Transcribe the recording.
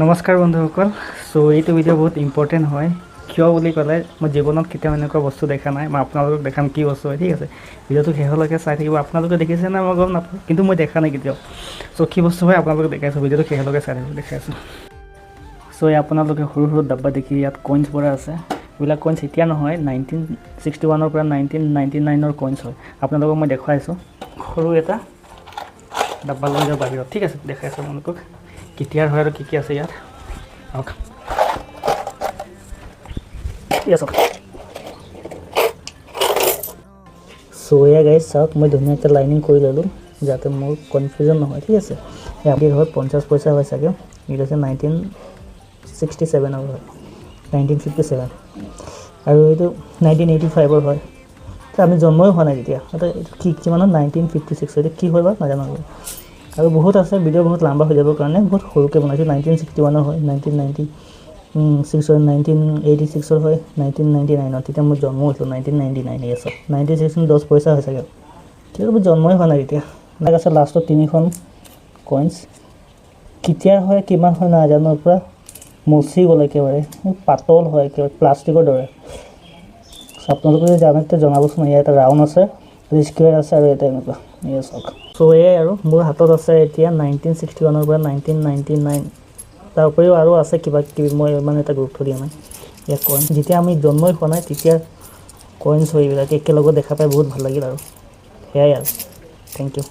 নমস্কাৰ বন্ধুসকল। সো এইটো ভিডিঅ' বহুত ইম্পৰ্টেণ্ট হয়। কিয় বুলি ক'লে মই জীৱনত কেতিয়াও এনেকুৱা বস্তু দেখা নাই। মই আপোনালোকক দেখাম কি বস্তু হয়, ঠিক আছে। ভিডিঅ'টো শেষলৈকে চাই থাকিব। আপোনালোকে দেখিছে না মই গম নাপাওঁ, কিন্তু মই দেখা নাই কেতিয়াও। সো কি বস্তু হয় আপোনালোকে দেখাইছোঁ, ভিডিঅ'টো শেষলৈকে চাই থাকিব, দেখাইছোঁ। সো এই আপোনালোকে সৰু সৰু ডাব্বা দেখি ইয়াত কইনছ পৰা আছে। এইবিলাক কইনছ এতিয়া নহয়, 1961 পৰা 1999 কইনছ হয়। আপোনালোকক মই দেখুৱাইছোঁ সৰু এটা ডাব্বা লৈ যাওঁ বাহিৰত, ঠিক আছে। দেখাইছোঁ আপোনালোকক কেতিয়াৰ হয় আৰু কি আছে ইয়াত। আহক সো এয়া গাইজ চাওক, মই ধুনীয়াকৈ লাইনিং কৰি ল'লোঁ যাতে মোৰ কনফিউজন নহয়, ঠিক আছে। আপডেট হয় 50 পইচা হয় চাগে। এইটো আছে 1967 হয়, 1957 আৰু এইটো 1985 হয়। আমি জন্মই হোৱা নাই তেতিয়া। এইটো কি কিমানত 1956 এইটো কি হয় বা নাজানো আৰু বহুত আছে। ভিডিঅ' বহুত লম্বা হৈ যাবৰ কাৰণে বহুত সৰুকৈ বনাইছোঁ। 1961 হয়, 1996 হয়, 1986 হয়, 1999 তেতিয়া মই জন্ম হৈছিলোঁ। 1999 আছে 96 10 পইচা হৈ চাগে, ঠিক আছে। মই জন্মই হোৱা নাই তেতিয়া। তাক আছে লাষ্টত 3খন কইনছ। কেতিয়া হয় কিমান হয় নাজানো, পূৰা মচি গ'ল একেবাৰে, পাতল হয় একেবাৰে প্লাষ্টিকৰ দৰে। আপোনালোকে যদি জানে তেতিয়া জনাবচোন। ইয়াত এটা ৰাউণ্ড আছে, স্কুৱেৰ আছে আৰু এটা এনেকুৱা এয়া চাওক। চ' এয়াই আৰু মোৰ হাতত আছে এতিয়া 1961 পৰা 1999। তাৰ উপৰিও আৰু আছে কিবা কিবি, মই ইমান এটা গুৰুত্ব দিয়া নাই। ইয়াত কইনছ যেতিয়া আমি জন্মই হোৱা নাই তেতিয়া কইনছ হয়। এইবিলাক একেলগত দেখা পাই বহুত ভাল লাগিল আৰু সেয়াই আৰু থেংক ইউ।